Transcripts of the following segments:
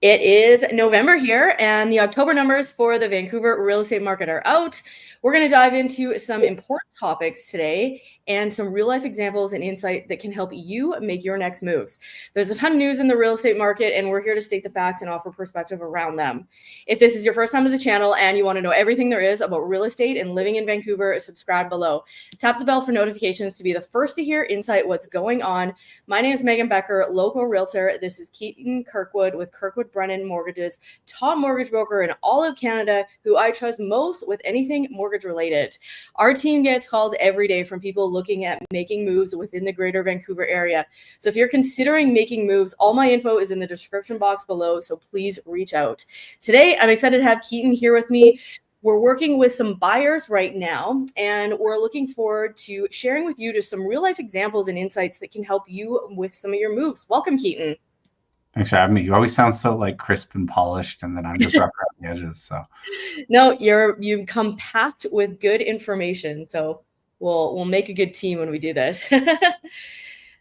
It is November here, and the October numbers for the Vancouver real estate market are out. We're going to dive into some important topics today and some real life examples and insight that can help you make your next moves. There's a ton of news in the real estate market, and we're here to state the facts and offer perspective around them. If this is your first time to the channel and you want to know everything there is about real estate and living in Vancouver, subscribe below. Tap the bell for notifications to be the first to hear insight what's going on. My name is Megan Becker, local realtor. This is Keaton Kirkwood with Kirkwood Brennan Mortgages, top mortgage broker in all of Canada, who I trust most with anything mortgage related. Our team gets calls every day from people looking at making moves within the greater Vancouver area. So if you're considering making moves, all my info is in the description box below, so please reach out. Today, I'm excited to have Keaton here with me. We're working with some buyers right now, and we're looking forward to sharing with you just some real life examples and insights that can help you with some of your moves. Welcome, Keaton. Thanks for having me. You always sound so like crisp and polished, and then I'm just rough around the edges. So No, you come packed with good information. So we'll make a good team when we do this.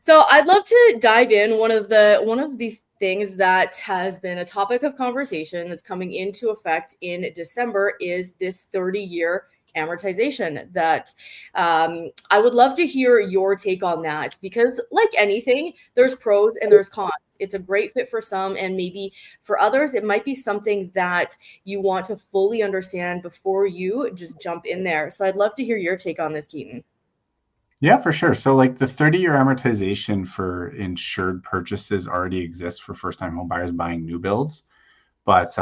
So I'd love to dive in. One of the things that has been a topic of conversation that's coming into effect in December is this 30-year amortization that I would love to hear your take on that, because like anything, there's pros and there's cons. It's a great fit for some, and maybe for others, it might be something that you want to fully understand before you just jump in there. So I'd love to hear your take on this, Keaton. yeah, for sure. So like the 30-year amortization for insured purchases already exists for first-time home buyers buying new builds. But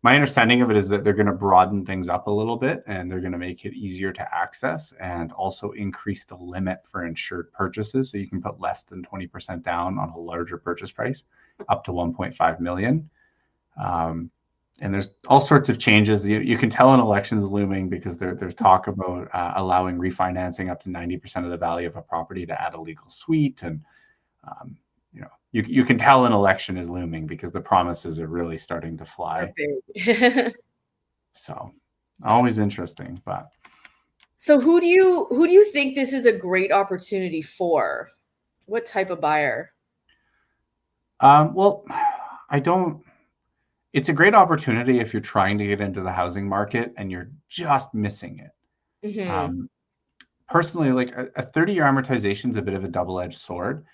my understanding of it is that they're going to broaden things up a little bit, and they're going to make it easier to access and also increase the limit for insured purchases. So you can put less than 20% down on a larger purchase price up to 1.5 million. And there's all sorts of changes. You can tell an election's looming because there's talk about allowing refinancing up to 90% of the value of a property to add a legal suite. And, you can tell an election is looming because the promises are really starting to fly. So always interesting. But so who do you think this is a great opportunity for? What type of buyer? Well, it's a great opportunity if you're trying to get into the housing market and you're just missing it. Mm-hmm. Personally, like a 30-year amortization is a bit of a double-edged sword.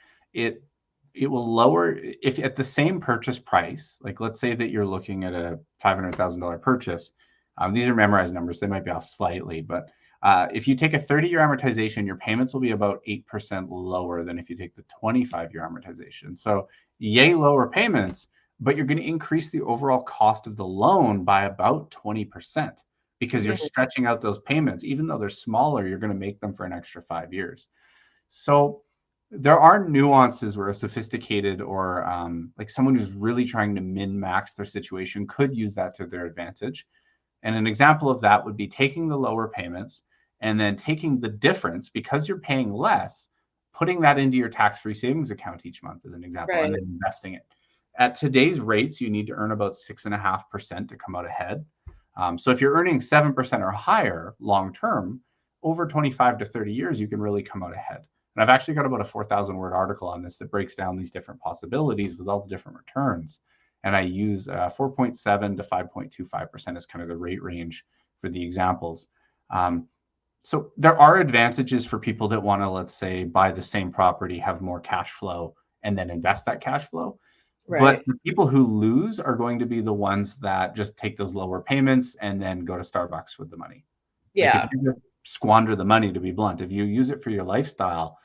It will lower, if at the same purchase price, like let's say that you're looking at a $500,000 purchase. These are memorized numbers. They might be off slightly, but if you take a 30-year amortization, your payments will be about 8% lower than if you take the 25-year amortization. So yay, lower payments, but you're going to increase the overall cost of the loan by about 20% because you're stretching out those payments. Even though they're smaller, you're going to make them for an extra 5 years. So there are nuances where a sophisticated or like someone who's really trying to min-max their situation could use that to their advantage. And an example of that would be taking the lower payments and then taking the difference because you're paying less, putting that into your tax-free savings account each month as an example, Right. and then investing it. At today's rates, you need to earn about 6.5% to come out ahead. So if you're earning 7% or higher long-term, over 25 to 30 years, you can really come out ahead. And I've actually got about a 4,000-word article on this that breaks down these different possibilities with all the different returns. And I use 4.7 to 5.25% as kind of the rate range for the examples. So there are advantages for people that want to, let's say, buy the same property, have more cash flow, and then invest that cash flow. Right. But the people who lose are going to be the ones that just take those lower payments and then go to Starbucks with the money. Yeah. Like if you squander the money, to be blunt, if you use it for your lifestyle,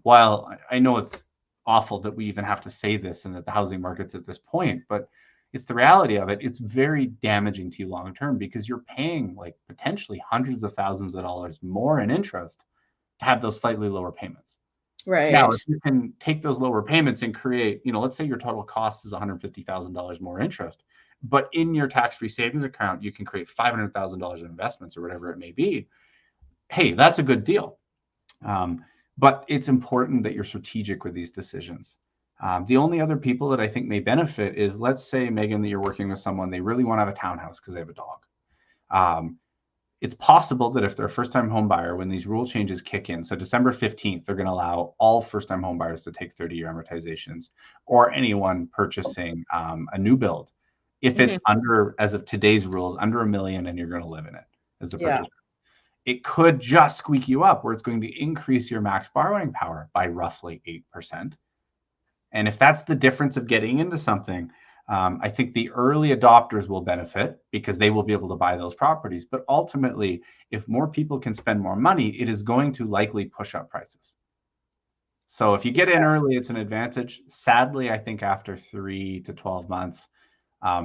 while I know it's awful that we even have to say this and that the housing market's at this point, but it's the reality of it. It's very damaging to you long term because you're paying like potentially hundreds of thousands of dollars more in interest to have those slightly lower payments. Right. Now, if you can take those lower payments and create, let's say your total cost is $150,000 more interest, but in your tax-free savings account, you can create $500,000 in investments or whatever it may be. Hey, that's a good deal. But it's important that you're strategic with these decisions. The only other people that I think may benefit is, let's say, Megan, that you're working with someone, they really want to have a townhouse because they have a dog. It's possible that if they're a first-time home buyer, when these rule changes kick in, so December 15th, they're going to allow all first-time home buyers to take 30-year amortizations, or anyone purchasing a new build. If it's under, as of today's rules, under $1 million and you're going to live in it as the Yeah. purchase, it could just squeak you up where it's going to increase your max borrowing power by roughly 8%. And if that's the difference of getting into something, I think the early adopters will benefit because they will be able to buy those properties. But ultimately, if more people can spend more money, it is going to likely push up prices. So if you get in early, it's an advantage. Sadly, I think after 3 to 12 months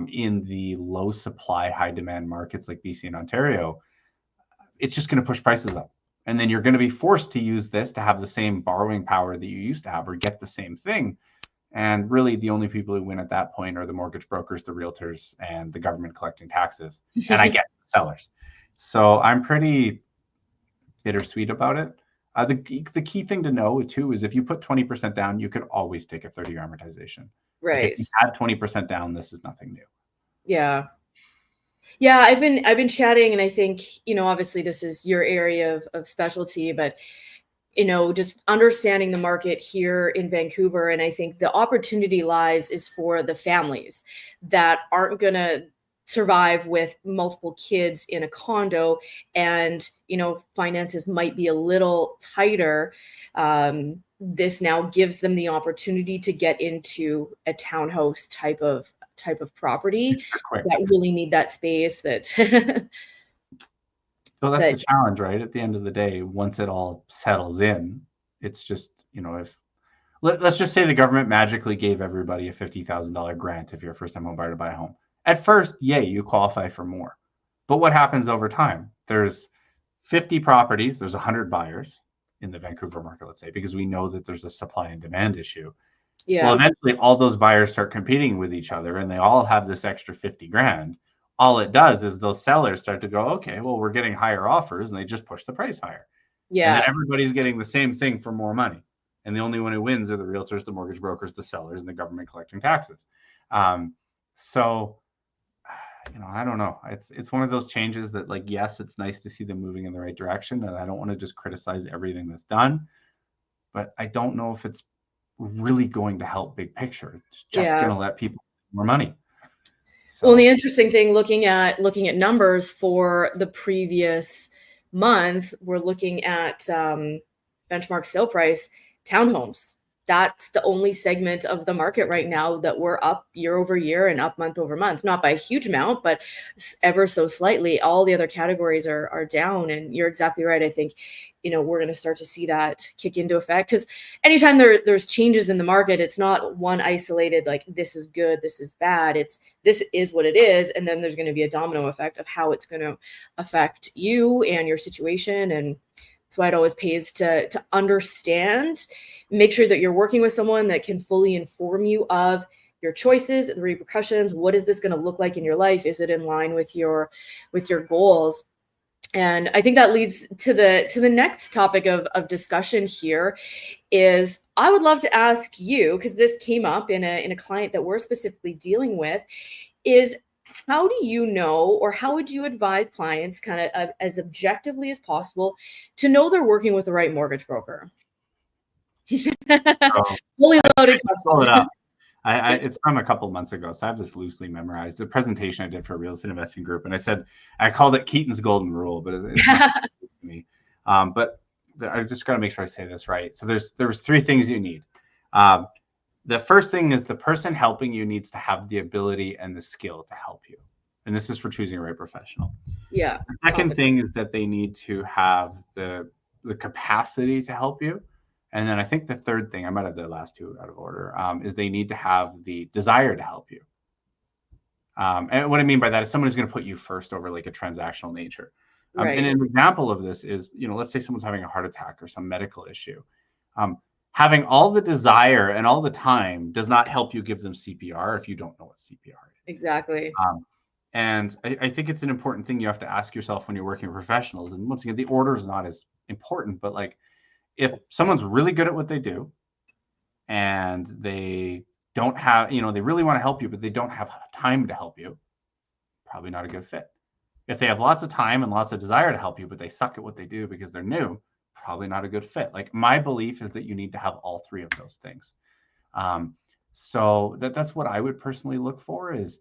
in the low supply, high demand markets like BC and Ontario, it's just going to push prices up. And then you're going to be forced to use this to have the same borrowing power that you used to have or get the same thing. And really, the only people who win at that point are the mortgage brokers, the realtors, and the government collecting taxes, and I guess the sellers. So I'm pretty bittersweet about it. The key thing to know too is if you put 20% down, you could always take a 30-year amortization. Like if Right. you had 20% down, this is nothing new. Yeah. Yeah, I've been chatting, and I think, obviously this is your area of specialty, but just understanding the market here in Vancouver. And I think the opportunity lies is for the families that aren't going to survive with multiple kids in a condo, and, finances might be a little tighter. This now gives them the opportunity to get into a townhouse type of property Quick. that really need that space that So that's that the challenge, right? At the end of the day, once it all settles in, it's just, if let's just say the government magically gave everybody a $50,000 grant if you're a first-time home buyer to buy a home. At first, yay, you qualify for more. But what happens over time? There's 50 properties, there's 100 buyers in the Vancouver market, let's say, because we know that there's a supply and demand issue. Well, yeah. eventually all those buyers start competing with each other and they all have this extra 50 grand. All it does is those sellers start to go, okay, well, we're getting higher offers, and they just push the price higher. And then Yeah. everybody's getting the same thing for more money. And the only one who wins are the realtors, the mortgage brokers, the sellers, and the government collecting taxes. So, I don't know. It's one of those changes that, like, yes, it's nice to see them moving in the right direction, and I don't want to just criticize everything that's done, but I don't know if it's really going to help big picture. It's just Yeah. going to let people more money. Well, the So interesting thing, looking at numbers for the previous month, we're looking at benchmark sale price townhomes. That's the only segment of the market right now that we're up year over year and up month over month, not by a huge amount, but ever so slightly. All the other categories are down, and you're exactly right. I think, we're going to start to see that kick into effect, because anytime there's changes in the market, it's not one isolated, like, this is good, this is bad. It's, this is what it is, and then there's going to be a domino effect of how it's going to affect you and your situation. And that's why it always pays to understand, make sure that you're working with someone that can fully inform you of your choices, the repercussions. What is this going to look like in your life? Is it in line with your goals? And I think that leads to the next topic of discussion here. Is, I would love to ask you, because this came up in a client that we're specifically dealing with, is, how do you know, or how would you advise clients, kind of as objectively as possible, to know they're working with the right mortgage broker? so Fully I loaded pull it question. up. It's from a couple months ago, so I have this loosely memorized. The presentation I did for a real estate investing group, and I called it Keaton's golden rule, but it's not to me. But I just got to make sure I say this right. So there was three things you need. The first thing is the person helping you needs to have the ability and the skill to help you, and this is for choosing a right professional. Yeah. The second thing is that they need to have the capacity to help you. And then I think the third thing, I might have the last two out of order, is they need to have the desire to help you. And what I mean by that is someone who's going to put you first over like a transactional nature. And Right. an example of this is, let's say someone's having a heart attack or some medical issue. Having all the desire and all the time does not help you give them CPR if you don't know what CPR is. Exactly. And I think it's an important thing you have to ask yourself when you're working with professionals. And once again, the order is not as important, but like, if someone's really good at what they do and they don't have, they really want to help you, but they don't have time to help you, probably not a good fit. If they have lots of time and lots of desire to help you, but they suck at what they do because they're new, probably not a good fit. Like, my belief is that you need to have all three of those things. Um, so that's what I would personally look for is,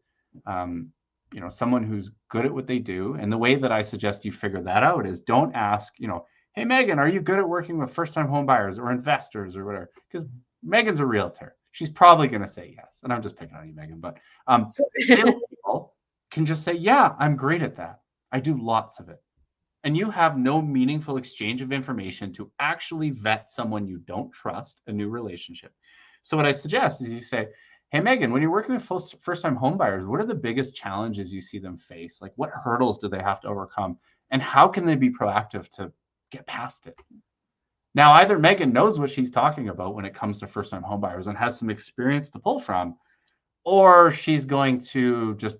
someone who's good at what they do. And the way that I suggest you figure that out is, don't ask, hey, Megan, are you good at working with first-time home buyers or investors or whatever? Because Megan's a realtor. She's probably going to say yes. And I'm just picking on you, Megan. But salespeople can just say, yeah, I'm great at that. I do lots of it. And you have no meaningful exchange of information to actually vet someone you don't trust, a new relationship. So what I suggest is you say, hey, Megan, when you're working with first-time home buyers, what are the biggest challenges you see them face? Like, what hurdles do they have to overcome? And how can they be proactive to get past it? Now, either Megan knows what she's talking about when it comes to first-time home buyers and has some experience to pull from, or she's going to just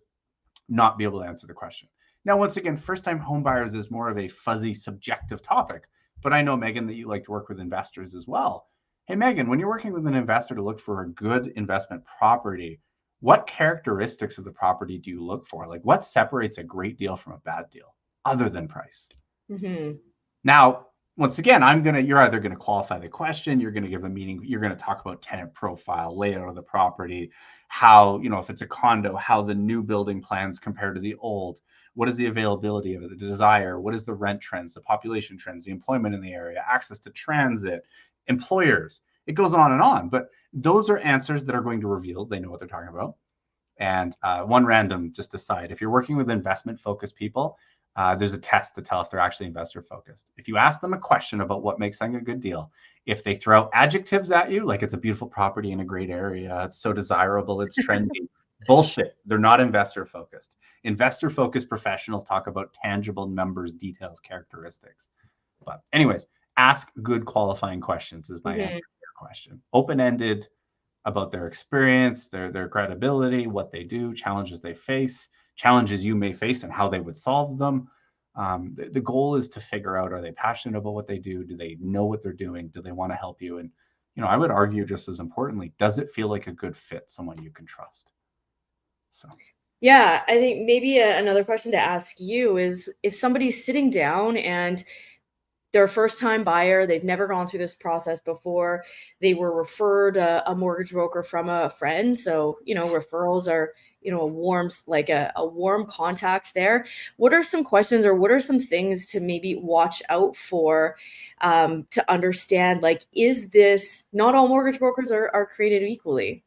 not be able to answer the question. Now, once again, first-time home buyers is more of a fuzzy, subjective topic. But I know, Megan, that you like to work with investors as well. Hey, Megan, when you're working with an investor to look for a good investment property, what characteristics of the property do you look for? Like, what separates a great deal from a bad deal other than price? Mm-hmm. Now, once again, you're either going to qualify the question, you're going to give a meaning, you're going to talk about tenant profile, layout of the property, how, if it's a condo, how the new building plans compare to the old, what is the availability of it, the desire, what is the rent trends, the population trends, the employment in the area, access to transit, employers. It goes on, but those are answers that are going to reveal they know what they're talking about. And one random just aside, if you're working with investment focused people, there's a test to tell if they're actually investor focused. If you ask them a question about what makes something a good deal, if they throw out adjectives at you, like it's a beautiful property in a great area, it's so desirable, it's trendy, bullshit. They're not investor focused. Investor focused professionals talk about tangible numbers, details, characteristics. But anyways, ask good qualifying questions is my answer to your question. Open-ended about their experience, their credibility, what they do, challenges they face, challenges you may face and how they would solve them. The goal is to figure out, are they passionate about what they do? Do they know what they're doing? Do they want to help you? And, I would argue just as importantly, does it feel like a good fit, someone you can trust? So. Yeah, I think maybe another question to ask you is, if somebody's sitting down and they're a first-time buyer, they've never gone through this process before, they were referred a mortgage broker from a friend. So, referrals are, a warm contact there. What are some questions, or what are some things to maybe watch out for, to understand, like, is this, not all mortgage brokers are created equally?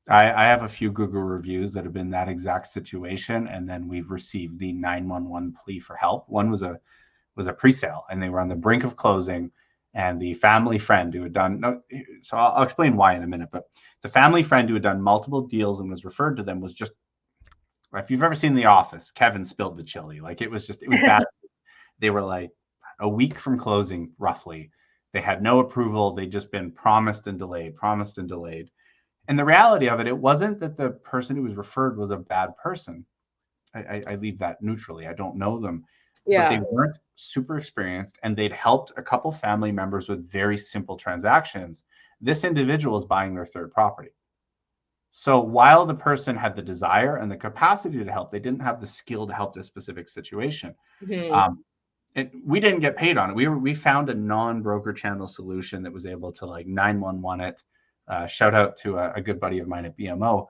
I have a few Google reviews that have been that exact situation, and then we've received the 911 plea for help. One was a pre-sale, and they were on the brink of closing, and the family friend who had done so I'll explain why in a minute, but the family friend who had done multiple deals and was referred to them was just, if you've ever seen The Office, Kevin spilled the chili. Like, it was bad. They were like a week from closing, roughly. They had no approval. They'd just been promised and delayed. And the reality of it, it wasn't that the person who was referred was a bad person. I leave that neutrally. I don't know them. But they Yeah. weren't super experienced, and they'd helped a couple family members with very simple transactions. This individual is buying their third property. So while the person had the desire and the capacity to help, they didn't have the skill to help this specific situation. Mm-hmm. We didn't get paid on it. We found a non-broker channel solution that was able to, like, 911 it. Shout out to a good buddy of mine at BMO.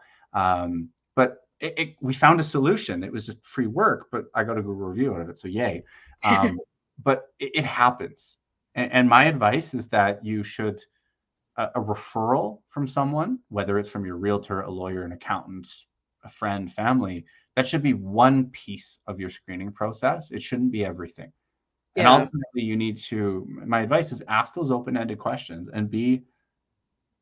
But we found a solution. It was just free work, but I got a Google review out of it, so yay. But it happens. And my advice is that you should, a referral from someone, whether it's from your realtor, a lawyer, an accountant, a friend, family, that should be one piece of your screening process. It shouldn't be everything. And Yeah. ultimately, my advice is, ask those open-ended questions and be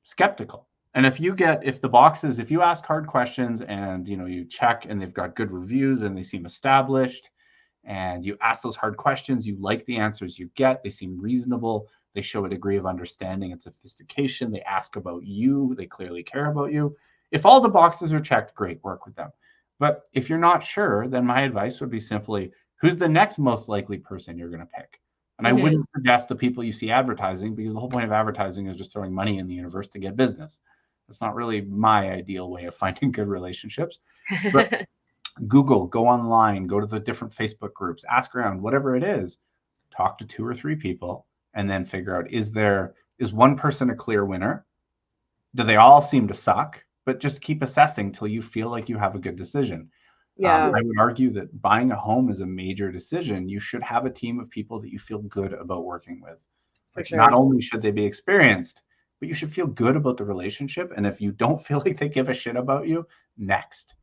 skeptical. And if you ask hard questions and, you check and they've got good reviews and they seem established, and you ask those hard questions, you like the answers you get, they seem reasonable, they show a degree of understanding and sophistication, they ask about you, they clearly care about you. If all the boxes are checked, great, work with them. But if you're not sure, then my advice would be simply, who's the next most likely person you're going to pick? And I Mm-hmm. wouldn't suggest the people you see advertising, because the whole point of advertising is just throwing money in the universe to get business. That's not really my ideal way of finding good relationships. But Google, go online, go to the different Facebook groups, ask around, whatever it is, talk to 2 or 3 people, and then figure out, is one person a clear winner? Do they all seem to suck? But just keep assessing till you feel like you have a good decision. Yeah, I would argue that buying a home is a major decision. You should have a team of people that you feel good about working with. for Like, not sure. only should they be experienced, but you should feel good about the relationship. And if you don't feel like they give a shit about you, next.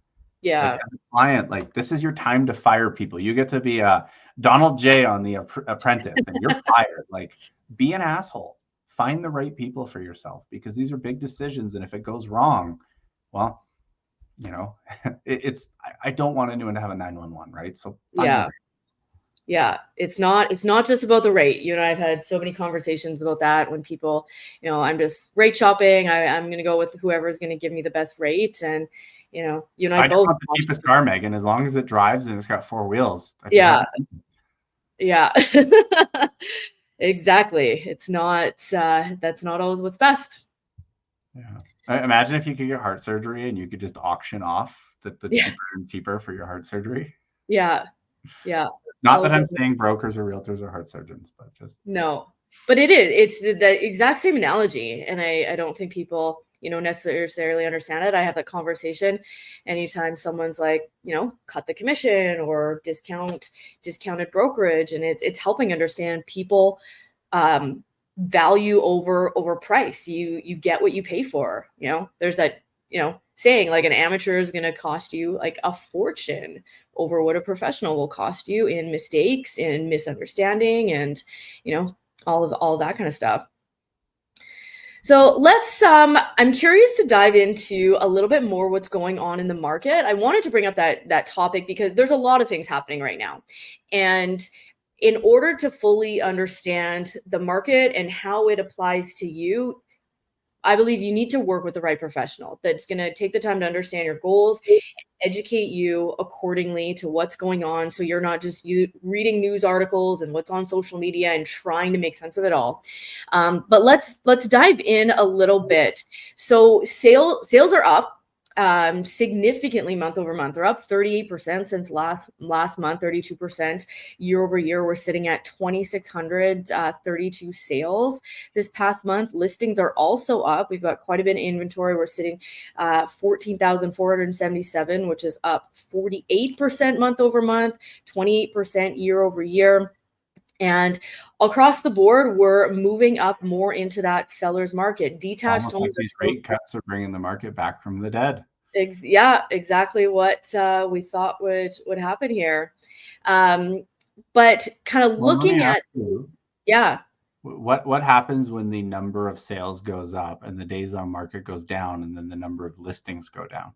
Like, Yeah. as a client, like, this is your time to fire people. You get to be a Donald J on The Apprentice, and you're fired. Like, be an asshole. Find the right people for yourself, because these are big decisions. And if it goes wrong, well, you know, I don't want anyone to have a 911, right? So find the Yeah. right. Yeah, it's not just about the rate. You and I have had so many conversations about that when people, I'm just rate shopping. I'm going to go with whoever's going to give me the best rate. And, you and I I just both. want the cheapest car, Megan, as long as it drives and it's got 4 wheels. I should have Yeah, it. yeah. Exactly. It's not, that's not always what's best. Yeah. Imagine if you could get heart surgery and you could just auction off the Yeah, cheaper and cheaper for your heart surgery. yeah, yeah. Not All that of I'm those. saying brokers or realtors are heart surgeons, but just No, but it is. It's the exact same analogy, and I don't think people necessarily understand it. I have that conversation anytime someone's like cut the commission or discounted brokerage, and it's helping understand people um, value over price. You get what you pay for. There's that saying like an amateur is going to cost you like a fortune over what a professional will cost you in mistakes and misunderstanding and you know all of that kind of stuff. So let's I'm curious to dive into a little bit more what's going on in the market. I wanted to bring up that topic because there's a lot of things happening right now. And in order to fully understand the market and how it applies to you, I believe you need to work with the right professional that's going to take the time to understand your goals, educate you accordingly to what's going on, so you're not just you reading news articles and what's on social media and trying to make sense of it all. But let's dive in a little bit. So sales are up significantly month over month. They're up 38% since last month, 32% year over year. We're sitting at 2,632 sales this past month. Listings are also up. We've got quite a bit of inventory. We're sitting 14,477, which is up 48% month over month, 28% year over year. And across the board, we're moving up more into that seller's market. Detached almost like homes are these still. rate cuts are bringing the market back from the dead. Yeah, exactly what we thought would happen here. But kind of Well, let me looking ask at, you, yeah, what happens when the number of sales goes up and the days on market goes down, and then the number of listings go down?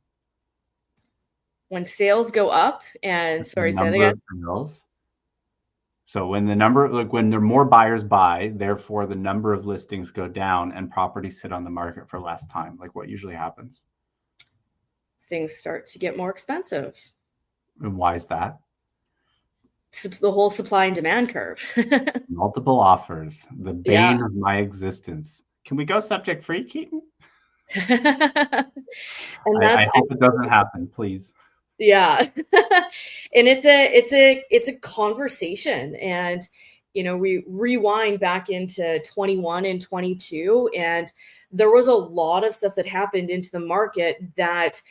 when sales go up, and The sorry, say that number again. of sales. So when the number, like when there are more buyers buy, therefore the number of listings go down and properties sit on the market for less time. Like, what usually happens? Things start to get more expensive. And why is that? The whole supply and demand curve. Multiple offers, the Yeah. bane of my existence. Can we go subject free, Keaton? And I that's hope it doesn't happen, please. yeah. And it's a conversation. And we rewind back into 21 and 22, and there was a lot of stuff that happened into the market that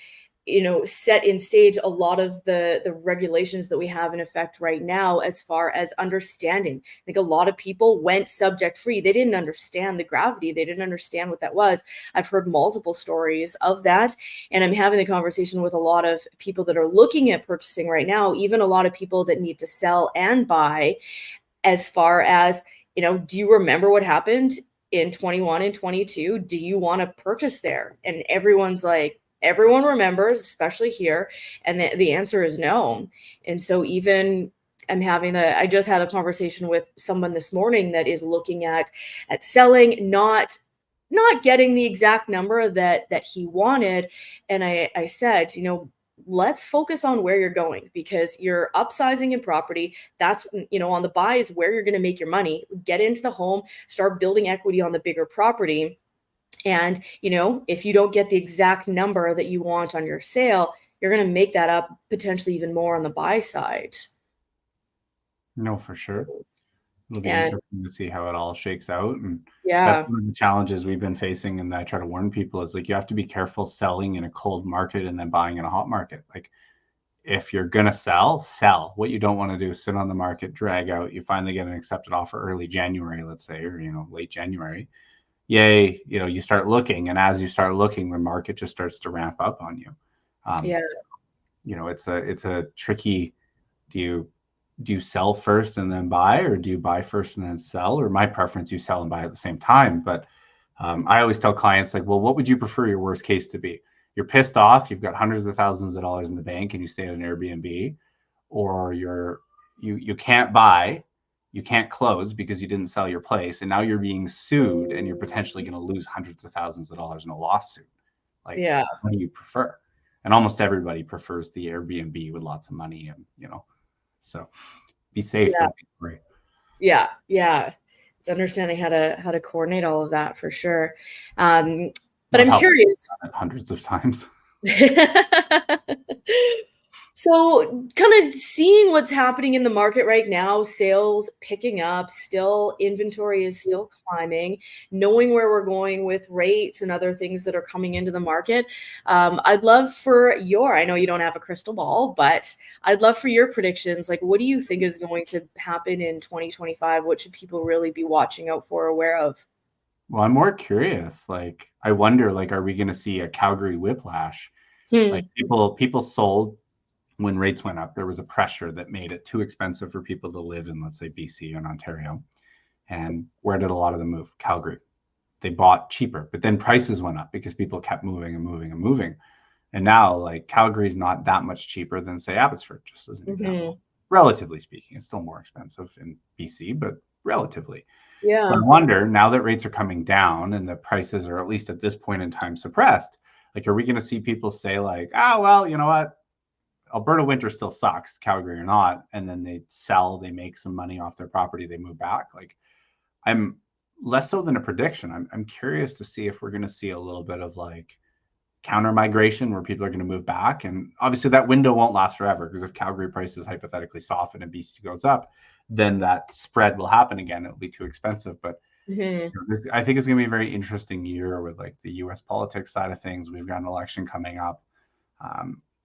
set in stage a lot of the regulations that we have in effect right now, as far as understanding. I think a lot of people went subject free. They didn't understand the gravity. They didn't understand what that was. I've heard multiple stories of that, and I'm having the conversation with a lot of people that are looking at purchasing right now, even a lot of people that need to sell and buy, as far as, do you remember what happened in 21 and 22? Do you want to purchase there? And everyone's like, everyone remembers, especially here. And the answer is no. And so even I just had a conversation with someone this morning that is looking at selling, not getting the exact number that he wanted. And I said, let's focus on where you're going, because you're upsizing in property. That's, on the buy is where you're going to make your money. Get into the home, start building equity on the bigger property. And, if you don't get the exact number that you want on your sale, you're going to make that up potentially even more on the buy side. No, for sure. It'll be And interesting to see how it all shakes out. And that's yeah, one of the challenges we've been facing. And I try to warn people is like, you have to be careful selling in a cold market and then buying in a hot market. Like, if you're going to sell. What you don't want to do is sit on the market, drag out. You finally get an accepted offer early January, let's say, or, late January. Yay, you start looking. And as you start looking, the market just starts to ramp up on you. yeah, It's a tricky, do you sell first and then buy, or do you buy first and then sell? Or my preference, you sell and buy at the same time. But I always tell clients, like, well, what would you prefer your worst case to be? You're pissed off, you've got hundreds of thousands of dollars in the bank and you stay at an Airbnb, or you can't buy, you can't close because you didn't sell your place, and now you're being sued and you're potentially going to lose hundreds of thousands of dollars in a lawsuit. Like, yeah, what do you prefer? And almost everybody prefers the Airbnb with lots of money, and so be safe, yeah, don't be sorry. yeah, yeah. It's understanding how to coordinate all of that for sure. But Not I'm help curious. hundreds of times. So, kind of seeing what's happening in the market right now, sales picking up, still inventory is still climbing, knowing where we're going with rates and other things that are coming into the market. I'd love for I know you don't have a crystal ball, but I'd love for your predictions. Like, what do you think is going to happen in 2025? What should people really be watching out for, aware of? Well, I'm more curious. Like, I wonder, like, are we going to see a Calgary whiplash? Like, Hmm. people sold when rates went up. There was a pressure that made it too expensive for people to live in, let's say, BC and Ontario. And where did a lot of them move? Calgary. They bought cheaper, but then prices went up because people kept moving and moving and moving. And now, like, Calgary's not that much cheaper than, say, Abbotsford, just as an Hmm. example. Relatively speaking, it's still more expensive in BC, but relatively. So I Yeah. wonder, now that rates are coming down and the prices are, at least at this point in time, suppressed, like, are we going to see people say, like, well, you know what? Alberta winter still sucks, Calgary or not, and then they sell, they make some money off their property, they move back. Like, I'm less so than a prediction. I'm curious to see if we're going to see a little bit of, like, counter migration where people are going to move back. And obviously that window won't last forever, because if Calgary prices hypothetically soften and BC goes up, then that spread will happen again. It'll be too expensive. But Hmm. I think it's going to be a very interesting year with, like, the US politics side of things. We've got an election coming up.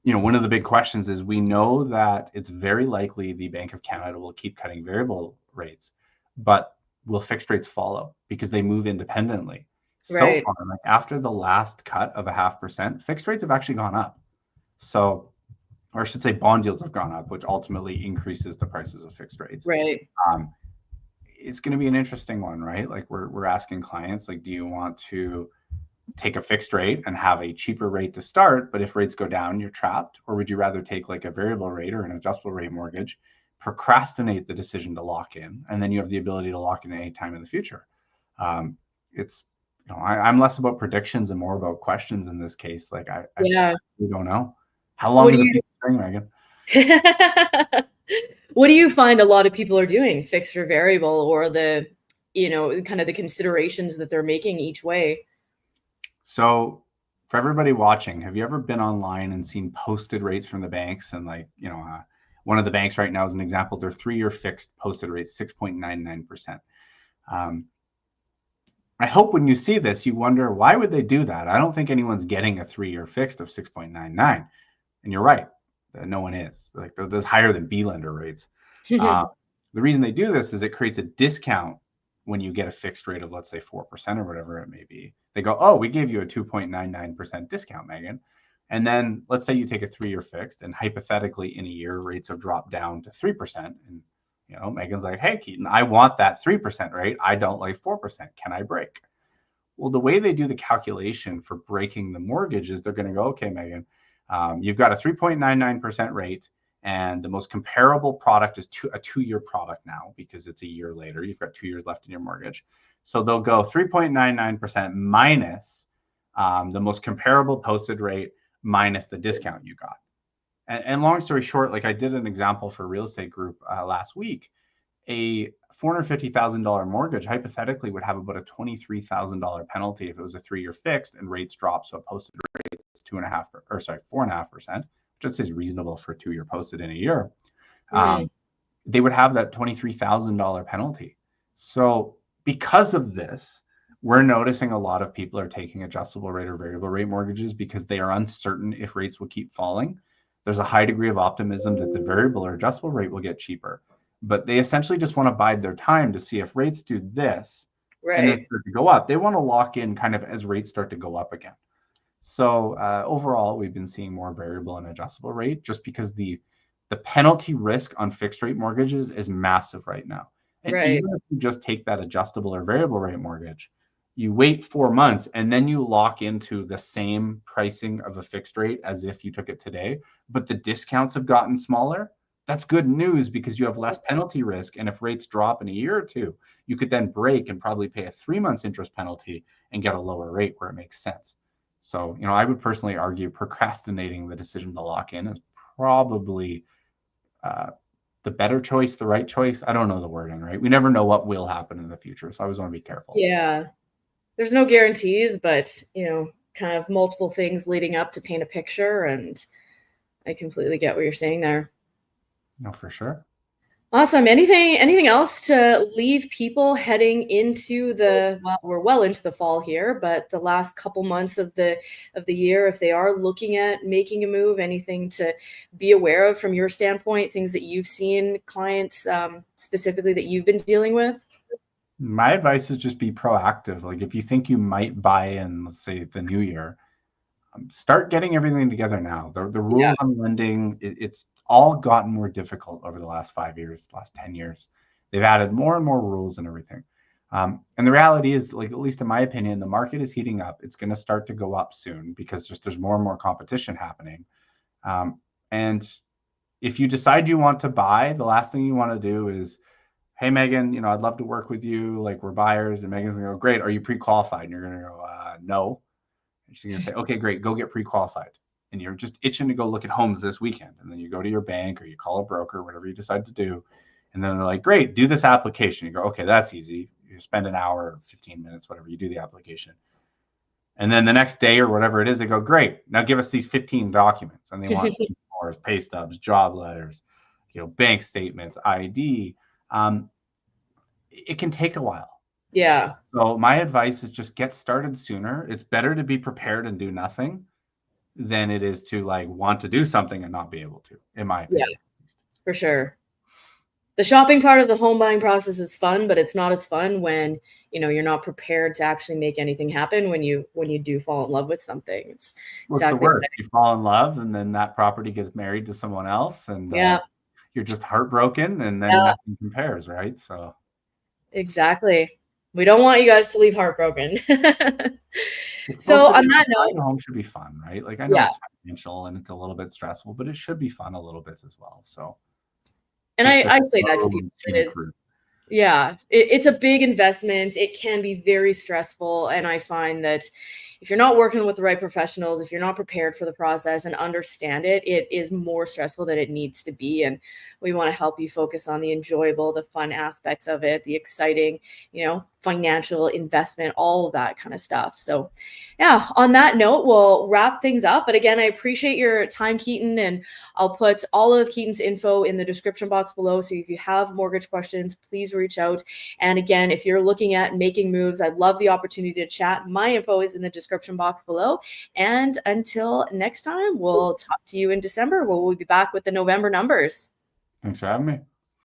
One of the big questions is, we know that it's very likely the Bank of Canada will keep cutting variable rates, but will fixed rates follow because they move independently? So Right. far, like, after the last cut of 0.5%, fixed rates have actually gone up. So, or I should say, bond yields have gone up, which ultimately increases the prices of fixed rates. Right. Um, it's going to be an interesting one, right? Like, we're asking clients, like, do you want to take a fixed rate and have a cheaper rate to start, but if rates go down, you're trapped? Or would you rather take, like, a variable rate or an adjustable rate mortgage, procrastinate the decision to lock in, and then you have the ability to lock in at any time in the future? It's, I'm less about predictions and more about questions in this case. Like, I Yeah. really don't know. How long What do is a you piece of string, Megan? What do you find a lot of people are doing, fixed or variable, or kind of the considerations that they're making each way? So, for everybody watching, have you ever been online and seen posted rates from the banks? And, like, one of the banks right now, as an example, their 3-year fixed posted rate 6.99%. Um, I hope when you see this, you wonder, why would they do that? I don't think anyone's getting a 3-year fixed of 6.99. And you're right, no one is. Like, those higher than B lender rates. Uh, the reason they do this is it creates a discount when you get a fixed rate of, let's say, 4% or whatever it may be. They go, oh, we gave you a 2.99% discount, Megan. And then let's say you take a 3-year fixed, and hypothetically in a year rates have dropped down to 3%. And Megan's like, hey, Keaton, I want that 3% rate. I don't like 4%. Can I break? Well, the way they do the calculation for breaking the mortgage is they're going to go, okay, Megan, you've got a 3.99% rate, and the most comparable product is a 2-year product now, because it's a year later. You've got 2 years left in your mortgage. So they'll go 3.99% minus the most comparable posted rate minus the discount you got. And long story short, like, I did an example for Real Estate Group last week. A $450,000 mortgage hypothetically would have about a $23,000 penalty if it was a 3-year fixed and rates drop. So a posted rate is 2.5, or sorry, 4.5%, just is reasonable for a 2-year posted in a year, Mm-hmm. they would have that $23,000 penalty. So because of this, we're noticing a lot of people are taking adjustable rate or variable rate mortgages because they are uncertain if rates will keep falling. There's a high degree of optimism that the variable or adjustable rate will get cheaper, but they essentially just want to bide their time to see if rates do this and then Right. start to go up. They want to lock in kind of as rates start to go up again. So overall, we've been seeing more variable and adjustable rate just because the penalty risk on fixed rate mortgages is massive right now. And Right. even if you just take that adjustable or variable rate mortgage, you wait 4 months and then you lock into the same pricing of a fixed rate as if you took it today, but the discounts have gotten smaller. That's good news because you have less penalty risk. And if rates drop in a year or two, you could then break and probably pay a 3 months interest penalty and get a lower rate where it makes sense. So, I would personally argue procrastinating the decision to lock in is probably the better choice, the right choice. I don't know the wording, right? We never know what will happen in the future. So I always want to be careful. Yeah. There's no guarantees, but kind of multiple things leading up to paint a picture, and I completely get what you're saying there. No, for sure. Awesome. Anything else to leave people heading into we're well into the fall here, but the last couple months of the year, if they are looking at making a move, anything to be aware of from your standpoint, things that you've seen clients specifically that you've been dealing with? My advice is just be proactive. Like if you think you might buy in, let's say the new year, start getting everything together now. The Yeah. rules on lending, it's all gotten more difficult over the last 5 years, last 10 years. They've added more and more rules and everything. And the reality is, like, at least in my opinion, the market is heating up. It's going to start to go up soon because just there's more and more competition happening. And if you decide you want to buy, the last thing you want to do is, hey, Megan, I'd love to work with you. Like, we're buyers. And Megan's going to go, great. Are you pre-qualified? And you're going to go, no. And she's going to say, okay, great. Go get pre-qualified. And you're just itching to go look at homes this weekend. And then you go to your bank or you call a broker, whatever you decide to do. And then they're like, great, do this application. You go, okay, that's easy. You spend an hour, 15 minutes, whatever, you do the application. And then the next day or whatever it is, they go, great, now give us these 15 documents. And they want more pay stubs, job letters, bank statements, ID. It can take a while. Yeah. So my advice is just get started sooner. It's better to be prepared and do nothing than it is to want to do something and not be able to, in my opinion. Yeah, for sure. The shopping part of the home buying process is fun, but it's not as fun when, you're not prepared to actually make anything happen when you do fall in love with something. It's What's the exactly. word? You fall in love and then that property gets married to someone else and Yeah. You're just heartbroken and then Yeah. nothing compares, right? So Exactly. We don't want you guys to leave heartbroken. So on that buying note, a home should be fun, right? Like I know yeah. it's financial and it's a little bit stressful, but it should be fun a little bit as well. So And I say that to people. It is. Route. Yeah, it's a big investment. It can be very stressful. And I find that if you're not working with the right professionals, if you're not prepared for the process and understand it, it is more stressful than it needs to be. And we want to help you focus on the enjoyable, the fun aspects of it, the exciting, financial investment, all of that kind of stuff. So yeah, on that note, we'll wrap things up. But again, I appreciate your time, Keaton, and I'll put all of Keaton's info in the description box below. So if you have mortgage questions, please reach out. And again, if you're looking at making moves, I'd love the opportunity to chat. My info is in the description box below. And until next time, we'll talk to you in December, where we'll be back with the November numbers. Thanks for having me.